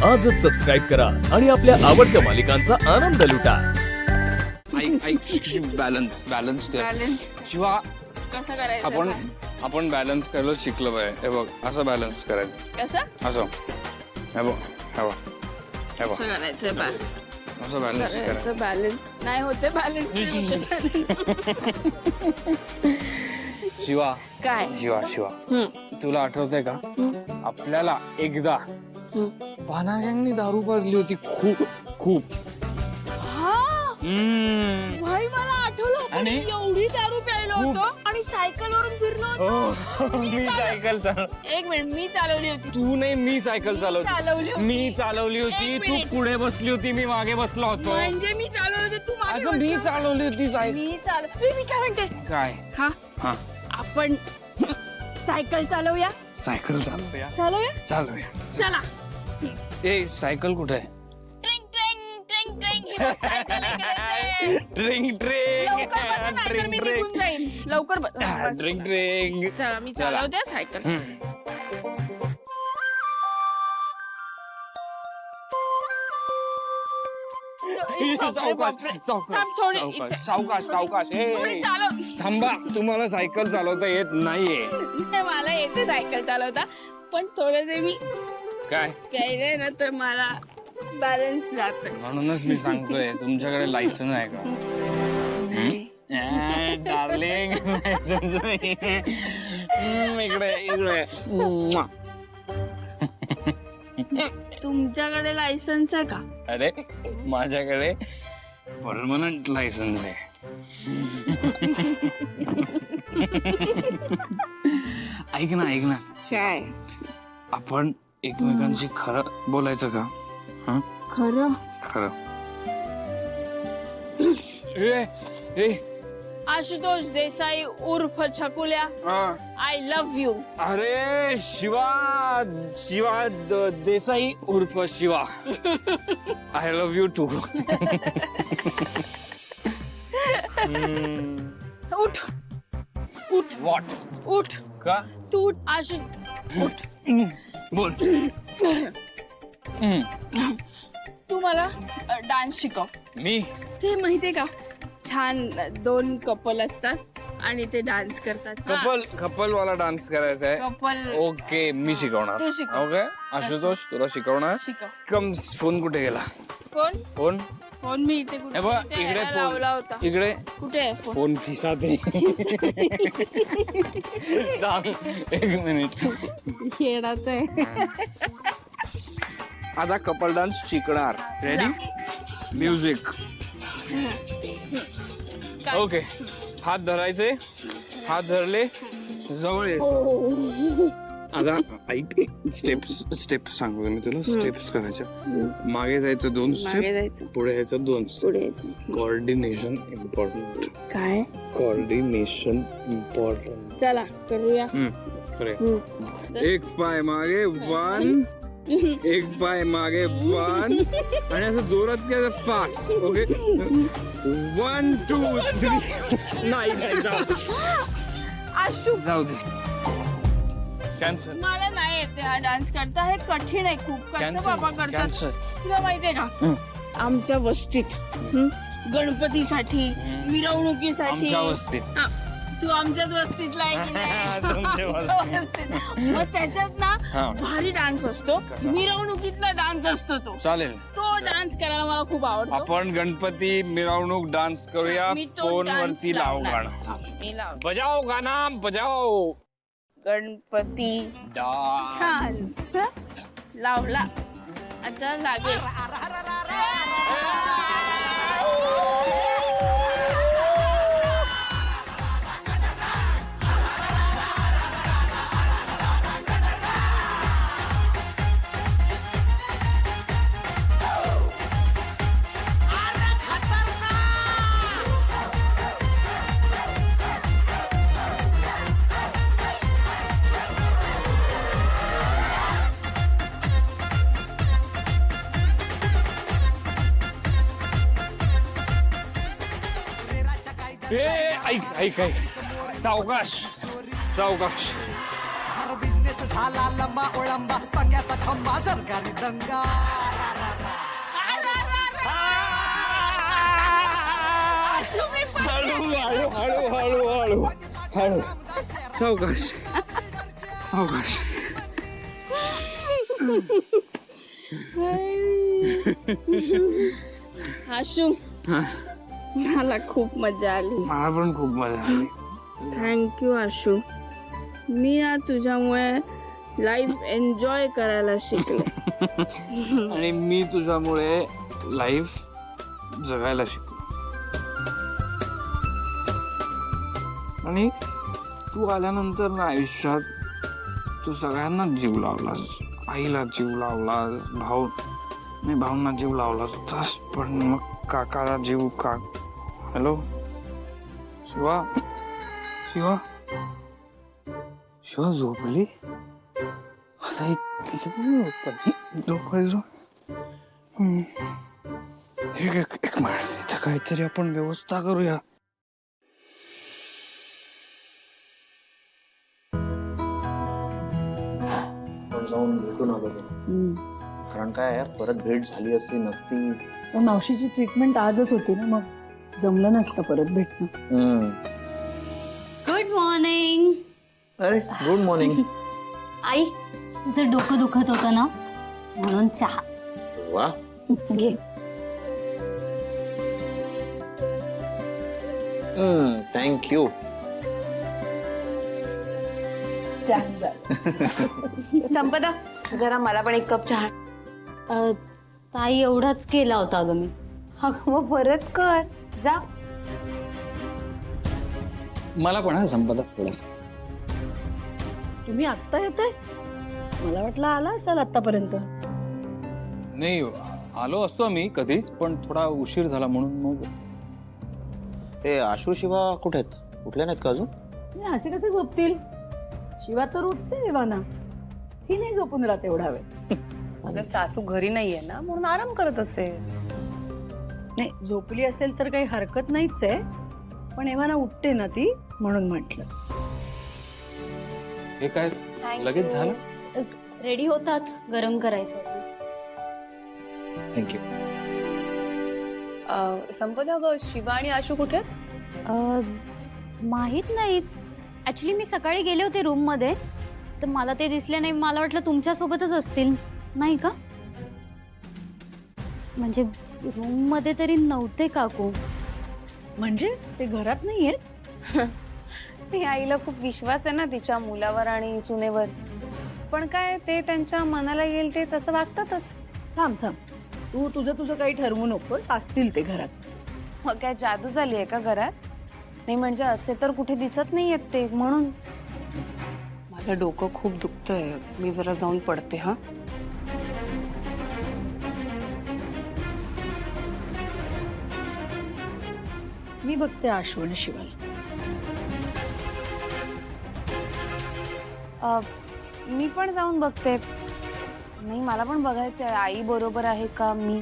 आजच सबस्क्राईब करा आणि आपल्या आवडत्या मालिकांचा आनंद लुटा. बॅलन्स बॅलन्स कर शिवा. कसं करायचं आपण बॅलन्स करायला शिकलो पाहिजे. हे बघ असं बॅलन्स करायचं. कसं असं हे बघ हे बघ हे बघ कसं करायचं असं बॅलन्स करायचं. बॅलन्स नाही होते बॅलन्स शिवा काय शिवा शिवा तुला आठवतंय का आपल्याला एकदा पानाग्यांनी दारू पाजली होती खूप खूप. भाई मला आठवलं आणि एवढी दारू प्यायलो होतो आणि सायकल वरून फिरलो होतो. मी सायकल एक मिनिट मी चालवली होती. तू नाही मी सायकल चालवली होती. मी चालवली होती. एक तू मिनिट. पुढे बसली होती मी मागे बसलो होतो. म्हणजे मी चालवली होती तू मागे अगं मी बसला. चालवली होती सायकल. मी काय म्हणते काय हा हा आपण सायकल चालवूया सायकल चालवूया चालवूया चला. ए सायकल कुठे आहे? ट्रिंग ट्रिंग ट्रिंग ट्रिंग ही बघ, सायकल इकडे. ड्रिंक लवकर बसा, नाहीतर मी निघून जाईन. लवकर बस. Drink drink. चला मी चालवते सायकल. सावकाश थांब थोडी. सावकाश सावकाश सावकाश. थोडी चालव. थांबा तुम्हाला सायकल चालवता येत नाहीये. नाही, मला येते सायकल चालवता पण थोडेसे मी काय प्यायले ना तर मला बॅलन्स जात. म्हणूनच मी सांगतोय तुमच्याकडे लायसन आहे का? डार्लिंग लायसन्स नाही. इकडे इकडे. तुमच्याकडे लायसन्स आहे का? अरे माझ्याकडे परमनंट लायसन्स आहे. ऐक ना ऐक ना काय आपण एकमेकांशी खरं बोलायचं का? हं? खरं खरं. ए ए आशुतोष देसाई उर्फ छकुल्या आय लव्ह यू. अरे शिवा शिवा देसाई उर्फ Shiva I love you too. उठ उठ व्हॉट उठ का तू उठ. आशु उठ. बोल. तू मला डान्स शिकव. मी ते माहितीये का छान दोन कपल असतात आणि ते डान्स करतात. कपल वाला डान्स करायचा आहे. कपल ओके मी शिकवणार. तू शिकव. ओके आशुतोष तुला शिकवणार. शिकव. कम फोन कुठे गेला? फोन फोन फोन मी इथे हे बघ कुठे इकडे लावला फोन होता. इकडे कुठे आहे फोन? फोन खिशात आहे. थांब, एक मिनिट. येणार आहे. आता कपल डान्स शिकणार. Ready music. काय? ओके हात धरायचे. हात धरले जवळ ये. आता ऐक स्टेप्स सांगतो मी तुला. स्टेप्स करायच्या. मागे जायचं 2 मागे स्टेप. जायचं. पुढे यायचं 2 स्टेप. पुढे यायचं. Coordination important. काय? Coordination important. चला करूया. खरे. एक पाय मागे 1 एक पाय मागे 1 आणि असं जोरात केलं फास्ट. ओके 1 2 3. नाही आशु जाऊ दे. कॅन्सल मला नाही येते हा डान्स करता. हे कठीण आहे खूप. कसं बाबा करतात कॅन्सल. तुला माहितीये का आमच्या वस्तीत गणपतीसाठी मिरवणुकीसाठी आमच्या वस्तीत. हा, तू आमच्याच वस्तीतला आहे की नाही? तुमच्या आमच्या वस्तीत. मग त्याच्यात हा. ना भारी डान्स असतो. मिरवणुकीतला डान्स असतो तो चालेल. तो डान्स करायला मला खूप आवडतो. आपण गणपती मिरवणूक डान्स करूया. मी तो फोन dance वरती लाव लावणार. गाणं. हा, मी लावते. बजाओ गाना बजाओ. गणपती डान्स डान्स लावला आता लागेल. ऐक ऐक ऐक सावकाश सावकाश. झाला लंबा ओळंबा पंग्याचा खंबा सरकारी दंगा हळू हळू हळू हळू हळू हळू सावकाश सावकाश आशू मला खूप मजा आली. मला पण खूप मजा आली. थँक्यू आशू. मी ना तुझ्यामुळे लाईफ एन्जॉय करायला शिकले. आणि मी तुझ्यामुळे लाईफ जगायला शिकलो. आणि तू आल्यानंतर ना आयुष्यात तू सगळ्यांना जीव लावलास. आईला जीव लावलास, भाऊंना जीव लावलास होतास, पण मग काकाला जीव का. हॅलो शिवा शिवा शिवा झोपली आता झोपायचो. एक मिनिट इथं काहीतरी आपण व्यवस्था करूया. जाऊन भेटून आलो कारण काय परत भेट झाली असती नसती. पण मावशीची ट्रीटमेंट आजच होती ना, मग जमलं नसतं परत भेटणं. Good morning. अरे गुड मॉर्निंग. आई तुझं डोकं दुखत होतं ना म्हणून चहा वा घे. थँक्यू. संपदा जरा मला पण एक कप चहा. ताई एवढाच केला होता अगं मी. अगं मग परत कर जा. मला पण संपदा थोडस. तुम्ही आत्ता येताय? मला वाटलं आला असाल आतापर्यंत. नाही आलो असतो आम्ही कधीच, पण थोडा उशीर झाला म्हणून मग. हे आशू शिवा कुठे आहेत? उठले नाहीत का अजून? नाही, असे कसे झोपतील? शिवा तर उठते विवाना. ती नाही झोपून राहत एवढा वेळ. अगं सासू घरी नाहीये ना म्हणून आराम करत असेल. नाही, झोपली असेल तर काही हरकत नाहीच आहे, पण एव्हाना उठते ना ती म्हणून म्हटलं. हे काय लगेच झालं? रेडी होताच, गरम करायचं होतं. थँक्यू. संपदा ग शिवा आणि आशू कुठे आहेत? माहित नाही ऍक्च्युली मी सकाळी गेले होते रूम मध्ये तर मला ते दिसले नाही. मला वाटलं तुमच्या सोबतच असतील. नाही का? म्हणजे रूम मध्ये तरी नव्हते काकू. म्हणजे ते घरात नाहीयेत? ते आईला खूप विश्वास आहे ना तिच्या मुलावर आणि सुनेवर. पण काय ते त्यांच्या मनाला येईल ते तसं वागतातच. थांब थांब, तू तुझं काही ठरवू नकोस. असतील ते घरातच. मग काय जादू झाली आहे का घरात? नाही म्हणजे असे तर कुठे दिसत नाहीयेत ते म्हणून. माझं डोकं खूप दुखतंय, मी जरा जाऊन पडते. हा मी बघते आशू आणि शिवाला. मी पण जाऊन बघते. नाही मला पण बघायचंय आई बरोबर आहे का मी.